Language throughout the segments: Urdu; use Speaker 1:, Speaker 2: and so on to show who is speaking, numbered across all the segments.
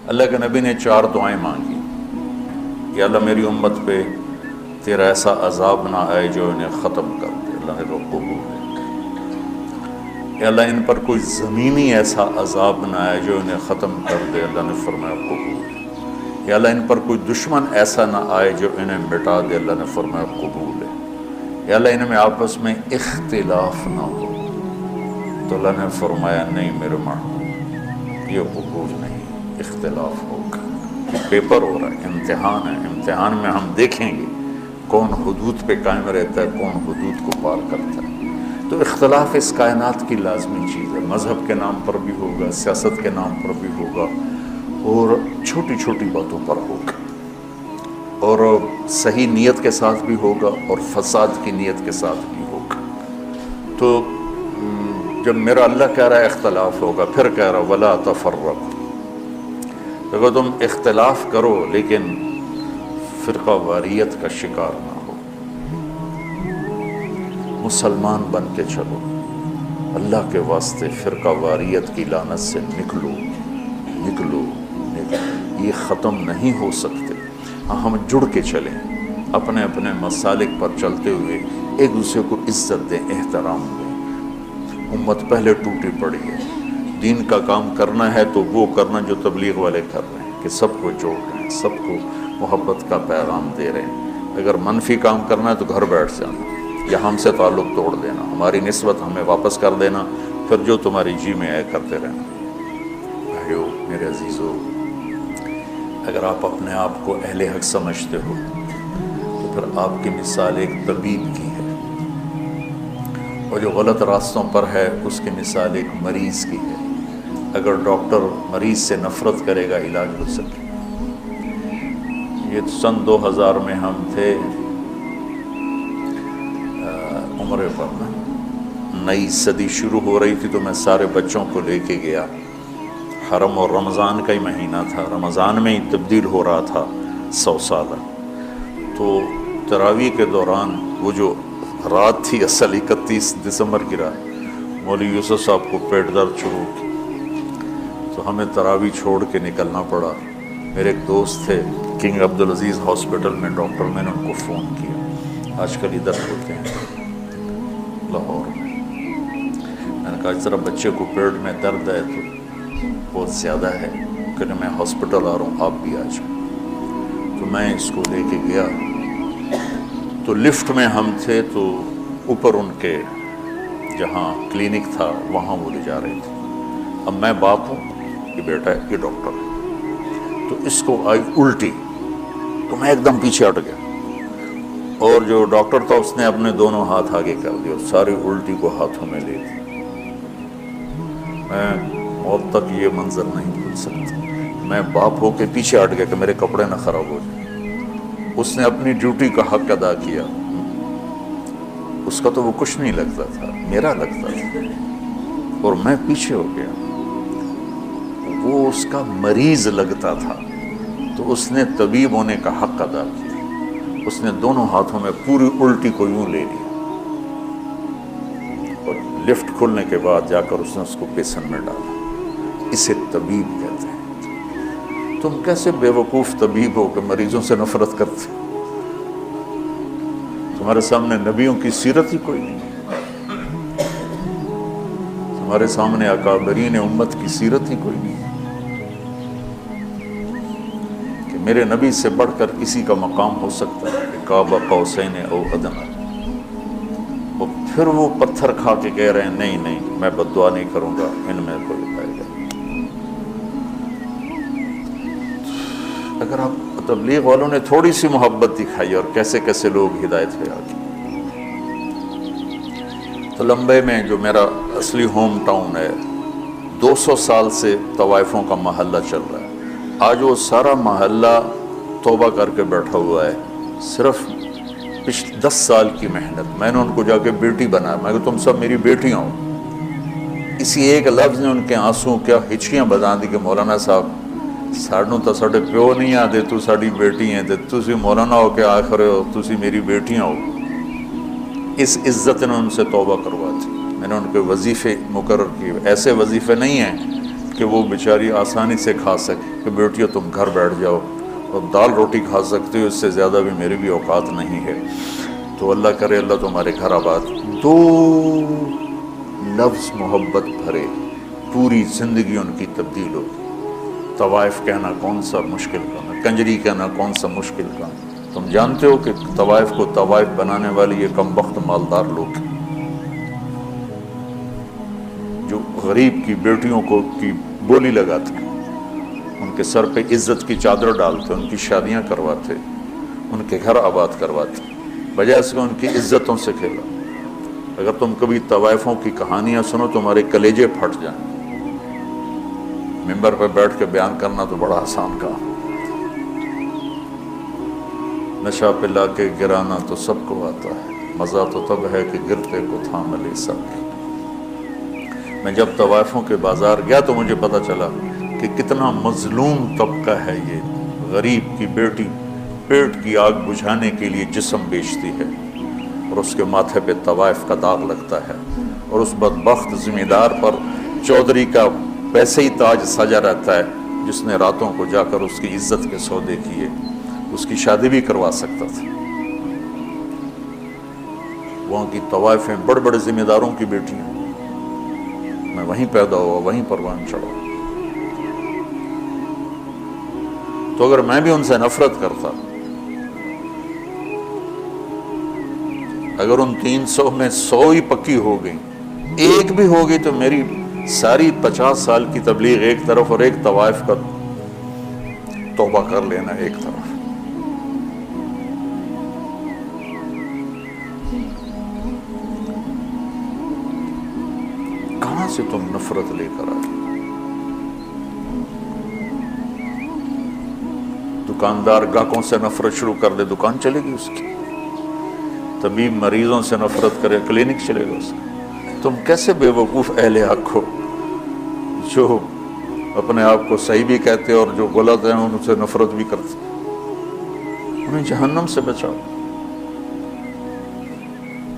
Speaker 1: اللہ کے نبی نے 4 دعائیں مانگی. یا اللہ میری امت پہ تیرا ایسا عذاب نہ آئے جو انہیں ختم کر دے. اللہ نے کہا قبول ہے. یا اللہ ان پر کوئی زمینی ایسا عذاب نہ آئے جو انہیں ختم کر دے. اللہ نے فرمایا قبول ہے. یا اللہ ان پر کوئی دشمن ایسا نہ آئے جو انہیں مٹا دے. اللہ نے فرمایا قبول ہے. یا اللہ ان میں آپس میں اختلاف نہ ہو. تو اللہ نے فرمایا نہیں میرے محبوب یہ قبول نہیں، اختلاف ہوگا. پیپر ہو رہا ہے، امتحان ہے. امتحان میں ہم دیکھیں گے کون حدود پہ قائم رہتا ہے، کون حدود کو پار کرتا ہے. تو اختلاف اس کائنات کی لازمی چیز ہے. مذہب کے نام پر بھی ہوگا، سیاست کے نام پر بھی ہوگا، اور چھوٹی چھوٹی باتوں پر ہوگا، اور صحیح نیت کے ساتھ بھی ہوگا اور فساد کی نیت کے ساتھ بھی ہوگا. تو جب میرا اللہ کہہ رہا ہے اختلاف ہوگا، پھر کہہ رہا ولا تفرقوا، دیکھو تم اختلاف کرو لیکن فرقہ واریت کا شکار نہ ہو. مسلمان بن کے چلو. اللہ کے واسطے فرقہ واریت کی لعنت سے نکلو نکلو نکلو. یہ ختم نہیں ہو سکتے. ہم جڑ کے چلیں، اپنے اپنے مسالک پر چلتے ہوئے ایک دوسرے کو عزت دیں، احترام دیں. امت پہلے ٹوٹی پڑی ہے. دین کا کام کرنا ہے تو وہ کرنا جو تبلیغ والے کر رہے ہیں، کہ سب کو جوڑ رہے ہیں، سب کو محبت کا پیغام دے رہے ہیں. اگر منفی کام کرنا ہے تو گھر بیٹھ جانا یا ہم سے تعلق توڑ دینا، ہماری نسبت ہمیں واپس کر دینا، پھر جو تمہاری جی میں آئے کرتے رہنا. بھائیو میرے عزیزو، اگر آپ اپنے آپ کو اہل حق سمجھتے ہو تو پھر آپ کی مثال ایک طبیب کی ہے، اور جو غلط راستوں پر ہے اس کی مثال ایک مریض کی ہے. اگر ڈاکٹر مریض سے نفرت کرے گا علاج ہو سکے. یہ سن 2000 میں ہم تھے عمرے پر، نئی صدی شروع ہو رہی تھی، تو میں سارے بچوں کو لے کے گیا حرم، اور رمضان کا ہی مہینہ تھا. رمضان میں ہی تبدیل ہو رہا تھا 100 سالہ. تو تراویح کے دوران وہ جو رات تھی اصل 31 دسمبر کی رات، مولوی یوسف صاحب کو پیٹ درد شروع کی، تو ہمیں تراویح چھوڑ کے نکلنا پڑا. میرے ایک دوست تھے کنگ عبدالعزیز ہاسپٹل میں ڈاکٹر، میں نے ان کو فون کیا، آج کل ادھر ہوتے ہیں لاہور میں نے کہا اس طرح بچے کو پیٹ میں درد ہے تو بہت زیادہ ہے کہ میں ہاسپٹل آ رہا ہوں، آپ بھی آ جائیں. تو میں اس کو لے کے گیا. تو لفٹ میں ہم تھے، تو اوپر ان کے جہاں کلینک تھا وہاں وہ لے جا رہے تھے. اب میں باپ ہوں، یہ بیٹا ہے، یہ ڈاکٹر ہے. تو اس کو آئی الٹی، تو میں ایک دم پیچھے ہٹ گیا، اور جو ڈاکٹر تھا اس نے اپنے دونوں ہاتھ آگے کر دیے اور ساری الٹی کو ہاتھوں میں لے لی. میں موت تک یہ منظر نہیں بھول سکتا. میں باپ ہو کے پیچھے ہٹ گیا کہ میرے کپڑے نہ خراب ہو جائیں. اس نے اپنی ڈیوٹی کا حق ادا کیا. اس کا تو وہ کچھ نہیں لگتا تھا، میرا لگتا تھا، اور میں پیچھے ہو گیا. وہ اس کا مریض لگتا تھا، تو اس نے طبیب ہونے کا حق ادا کیا. اس نے دونوں ہاتھوں میں پوری الٹی کو یوں لے لی، اور لفٹ کھلنے کے بعد جا کر اس نے اس کو بیسن میں ڈالا. اسے طبیب کہتے ہیں. تم کیسے بے وقوف طبیب ہو کہ مریضوں سے نفرت کرتے؟ تمہارے سامنے نبیوں کی سیرت ہی کوئی نہیں، تمہارے سامنے اکابرین امت کی سیرت ہی کوئی نہیں کہ میرے نبی سے بڑھ کر کسی کا مقام ہو سکتا ہے کہ قاب قوسین او ادنی. اور پھر وہ پتھر کھا کے کہہ رہے ہیں نہیں نہیں میں بد دعا نہیں کروں گا، ان میں کوئی پائے گا. اگر آپ تبلیغ والوں نے تھوڑی سی محبت دکھائی اور کیسے کیسے لوگ ہدایت پہ آ گئے. تو لمبے میں جو میرا اصلی ہوم ٹاؤن ہے، 200 سال سے طوائفوں کا محلہ چل رہا ہے. آج وہ سارا محلہ توبہ کر کے بیٹھا ہوا ہے. صرف 10 سال کی محنت. میں نے ان کو جا کے بیٹی بنایا. میں کہ تم سب میری بیٹیاں ہو. اسی ایک لفظ نے ان کے آنسوں کیا ہچکیاں بجا دی کہ مولانا صاحب سانوں تو ساڈے پیو نہیں آتے، تو ساڈی بیٹی ہیں، تے تسی مولانا ہو کے آخر ہو تسی میری بیٹیاں ہو. اس عزت نے ان سے توبہ کروا دی. میں نے ان کے وظیفے مقرر کیے. ایسے وظیفے نہیں ہیں کہ کہ وہ بیچاری آسانی سے کھا سکے کہ بیٹیو تم گھر بیٹھ جاؤ اور دال روٹی کھا سکتے ہو، اس سے زیادہ بھی میری بھی اوقات نہیں ہے۔ تو اللہ کرے اللہ تمہارے گھر آباد۔ دو لفظ محبت بھرے، پوری زندگی ان کی تبدیل ہوگی۔ طوائف کہنا کون سا مشکل کام ہے، کنجری کہنا کون سا مشکل کام ہے۔ تم جانتے ہو کہ طوائف کو طوائف بنانے والے یہ کم وقت مالدار لوگ ہیں جو غریب کی بیٹیوں کو کی بولی لگاتے، ان کے سر پہ عزت کی چادر ڈالتے، ان کی شادیاں کرواتے، ان کے گھر آباد کرواتے، بجائے اس میں ان کی عزتوں سے کھیلا۔ اگر تم کبھی طوائفوں کی کہانیاں سنو تمہارے کلیجے پھٹ جائیں۔ ممبر پہ بیٹھ کے بیان کرنا تو بڑا آسان کام، نشہ پلا کے گرانا تو سب کو آتا ہے، مزہ تو تب ہے کہ گرتے کو تھام لے سکے۔ میں جب طوائفوں کے بازار گیا تو مجھے پتہ چلا کہ کتنا مظلوم طبقہ ہے یہ۔ غریب کی بیٹی پیٹ کی آگ بجھانے کے لیے جسم بیچتی ہے اور اس کے ماتھے پہ طوائف کا داغ لگتا ہے، اور اس بدبخت ذمہ دار پر چودھری کا ویسے ہی تاج سجا رہتا ہے جس نے راتوں کو جا کر اس کی عزت کے سودے کیے، اس کی شادی بھی کروا سکتا تھا۔ وہاں کی طوائفیں بڑے بڑے ذمہ داروں کی بیٹیاں، میں وہیں پیدا ہوا، وہیں پروان چڑھا۔ تو اگر میں بھی ان سے نفرت کرتا، اگر ان 300 میں 100 ہی پکی ہو گئی، ایک بھی ہو گئی، تو میری ساری 50 سال کی تبلیغ ایک طرف اور ایک طوائف کا توبہ کر لینا ایک طرف۔ کہاں سے تم نفرت لے کر آئے؟ دکاندار گاہکوں سے نفرت شروع کر دے، دکان چلے گی اس کی۔ طبیب مریضوں سے نفرت کرے، کلینک چلے گا اس کا۔ تم کیسے بے وقوف اہل حق ہو جو اپنے آپ کو صحیح بھی کہتے اور جو غلط ہیں ان سے نفرت بھی کرتے؟ انہیں جہنم سے بچاؤ،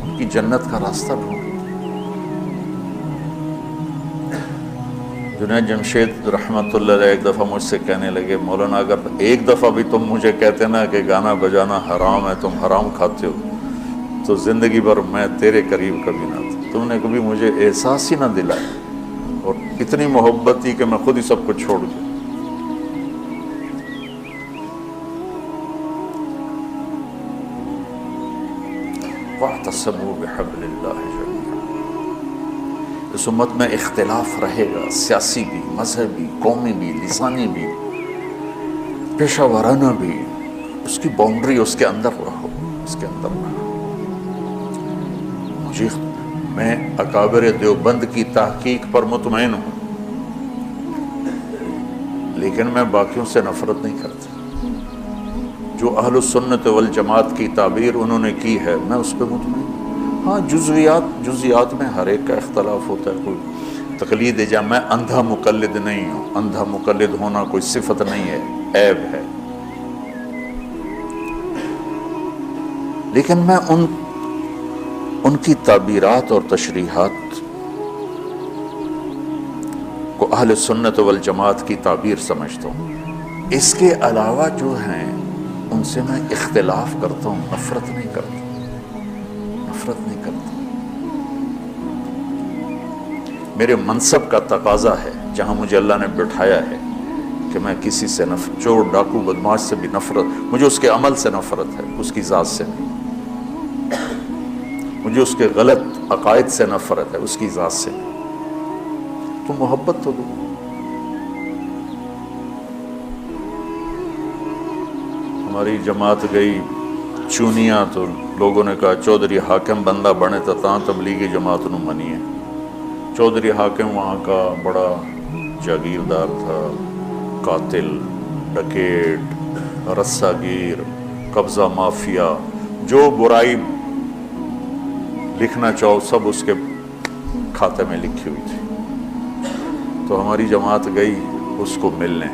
Speaker 1: ان کی جنت کا راستہ ڈھونڈو۔ جنید جمشید رحمۃ اللہ علیہ ایک دفعہ مجھ سے کہنے لگے، مولانا اگر ایک دفعہ بھی تم مجھے کہتے نا کہ گانا بجانا حرام ہے، تم حرام کھاتے ہو، تو زندگی بھر میں تیرے قریب کبھی نہ تھا۔ تم نے کبھی مجھے احساس ہی نہ دلایا، اور اتنی محبت تھی کہ میں خود ہی سب کو چھوڑ دوں۔ وَاعْتَصِمُوا بِحَبْلِ اللَّهِ جَمِيعًا۔ اس امت میں اختلاف رہے گا، سیاسی بھی، مذہبی، قومی بھی، لسانی بھی، پیشہ ورانہ بھی۔ اس کی باؤنڈری، اس کے اندر رہو، اس کے اندر رہو۔ میں اکابر دیوبند کی تحقیق پر مطمئن ہوں، لیکن میں باقیوں سے نفرت نہیں کرتا۔ جو اہل السنت والجماعت کی تعبیر انہوں نے کی ہے میں اس پہ مطمئن ہوں۔ ہاں جزیات میں ہر ایک کا اختلاف ہوتا ہے، کوئی تقلید جا، میں اندھا مقلد نہیں ہوں۔ اندھا مقلد ہونا کوئی صفت نہیں ہے، عیب ہے۔ لیکن میں ان کی تعبیرات اور تشریحات کو اہل سنت والجماعت کی تعبیر سمجھتا ہوں۔ اس کے علاوہ جو ہیں ان سے میں اختلاف کرتا ہوں، نفرت نہیں کرتا، نفرت نہیں کرتا۔ میرے منصب کا تقاضا ہے، جہاں مجھے اللہ نے بٹھایا ہے، کہ میں کسی سے چور ڈاکو بدماش سے بھی نفرت، مجھے اس کے عمل سے نفرت ہے، اس کی ذات سے نہیں۔ مجھے اس کے غلط عقائد سے نفرت ہے، اس کی ذات سے نہیں۔ تو محبت تو دو۔ ہماری جماعت گئی چونیاں تو لوگوں نے کہا چودھری حاکم بندہ بنے تو تاں تبلیغی جماعت نو منی ہے۔ چودھری حاکم وہاں کا بڑا جاگیردار تھا، قاتل، ڈکیٹ، رسہ گیر، قبضہ مافیا، جو برائی لکھنا چاہو سب اس کے کھاتے میں لکھی ہوئی تھی۔ تو ہماری جماعت گئی اس کو ملنے،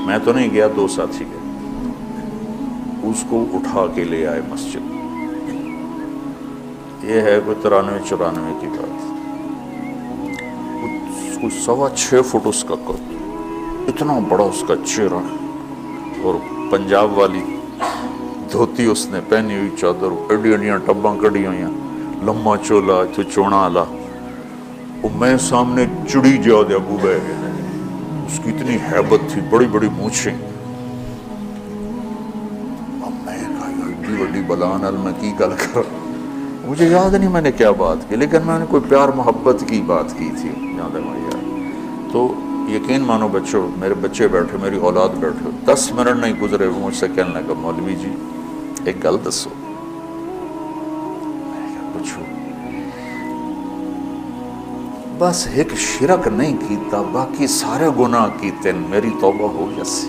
Speaker 1: میں تو نہیں گیا، دو ساتھی گئے، اس کو اٹھا کے لے آئے مسجد۔ یہ ہے کوئی 93-94 کی بات، کچھ 6.25 فٹ اس کا قد، اتنا بڑا اس کا چہرہ، اور پنجاب والی دھوتی اس نے پہنی ہوئی، چادر ایڈی ایڈیاں ٹباں کڑی ہوئی، لمبا چولا تو چونا آلا، وہ میں سامنے چڑی جا دے ابو بہ گیا، اس کی اتنی ہیبت تھی، بڑی بڑی مونچھیں۔ اب میں کہا ایڈی بڑی بلان ال میں کی گل کر، مجھے یاد نہیں میں نے کیا بات کی، لیکن میں نے کوئی پیار محبت کی بات کی تھی یاد ہے مجھے یاد۔ تو یقین مانو بچوں، میرے بچے بیٹھے، میری اولاد بیٹھے، 10 منٹ نہیں گزرے وہ مجھ سے کہنے لگا مولوی جی ایک گل دسو۔ میں کیا پوچھو؟ بس ایک شرک نہیں کیتا، باقی سارے گناہ کیتے، میری توبہ ہو جیسی۔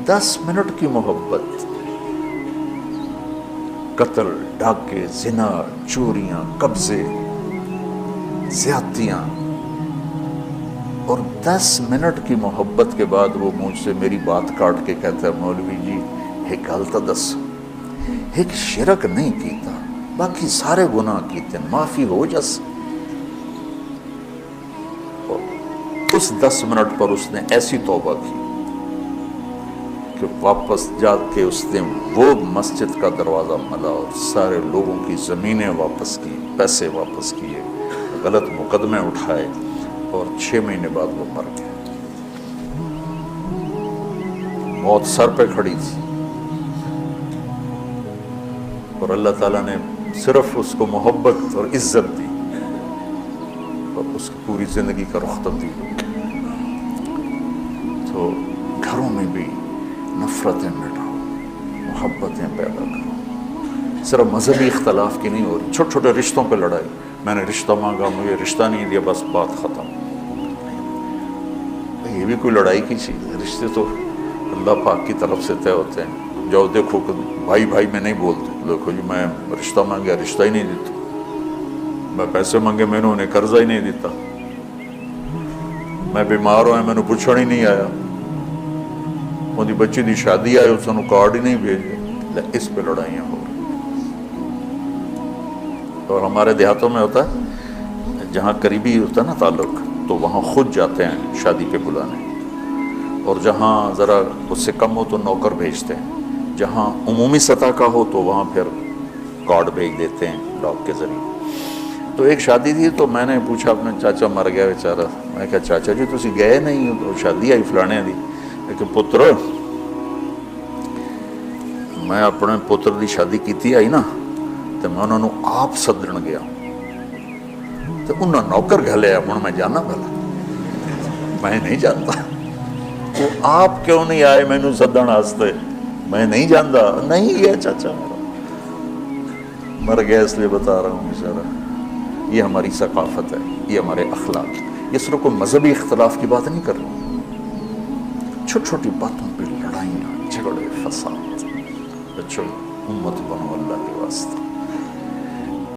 Speaker 1: 10 منٹ کی محبت، قتل، ڈاکے، زنا، چوریاں، قبضے، زیادتیاں، اور 10 منٹ کی محبت کے بعد وہ مجھ سے میری بات کاٹ کے کہتا ہے مولوی جی ایک گل تو دسو، ایک شرک نہیں کیتا، باقی سارے گناہ کیتے، معافی ہو جس۔ اس 10 منٹ پر اس نے ایسی توبہ کی کہ واپس جا کے اس نے وہ مسجد کا دروازہ ملا اور سارے لوگوں کی زمینیں واپس کی، پیسے واپس کیے، غلط مقدمے اٹھائے، اور 6 مہینے بعد وہ مر گیا۔ موت سر پہ کھڑی تھی، اور اللہ تعالیٰ نے صرف اس کو محبت اور عزت دی اور اس کی پوری زندگی کا رخ تبدیل۔ تو گھروں میں بھی نفرتیں مٹاؤ، محبتیں پیدا کرو، صرف مذہبی اختلاف کی نہیں ہو رہی، چھوٹے چھوٹے رشتوں پہ لڑائی، میں نے رشتہ مانگا مجھے رشتہ نہیں دیا بس بات ختم۔ یہ بھی کوئی لڑائی کی چیز ہے؟ رشتے تو اللہ پاک کی طرف سے طے ہوتے ہیں۔ جو دیکھو بھائی بھائی میں نہیں بولتے، دیکھو جی میں رشتہ مانگا رشتہ ہی نہیں دیتا، میں پیسے مانگے میں نے انہیں قرضہ ہی نہیں دیتا، میں بیمار ہوئے میں نے پوچھڑ ہی نہیں آیا، وہ بچی دی شادی آئے اس نے کارڈ ہی نہیں بھیجے۔ اس پہ لڑائیاں ہو رہی۔ اور ہمارے دیہاتوں میں ہوتا ہے جہاں قریبی ہوتا ہے نا تعلق، تو وہاں خود جاتے ہیں شادی پہ بلانے، اور جہاں ذرا اس سے کم ہو تو نوکر بھیجتے ہیں، جہاں عمومی سطح کا ہو تو وہاں پھر کارڈ بھیج دیتے ہیں ڈاک کے ذریعے۔ تو ایک شادی تھی تو میں نے پوچھا، اپنے چاچا مر گیا بیچارہ، میں کہا چاچا جی تسی گئے نہیں ہو؟ تو شادی آئی فلانے دی، لیکن پتر میں اپنے پتر دی شادی کیتی آئی نا تو میں انہوں نے آپ سدن گیا، تو انہوں نے نوکر گھلیا، ہوں میں جانا بھلا؟ میں نہیں جانتا۔ وہ آپ کیوں نہیں آئے مینوں سدن واسطے؟ میں نہیں جانتا۔ نہیں گیا چاچا میرا، مر گیا اس لیے بتا رہا ہوں بیچارہ۔ یہ ہماری ثقافت ہے، یہ ہمارے اخلاق، یہ صرف کوئی مذہبی اختلاف کی بات نہیں کر رہا، چھوٹی چھوٹی باتوں پہ لڑائیاں، جھگڑے، فساد۔ بچوں امت بنو اللہ کے واسطے۔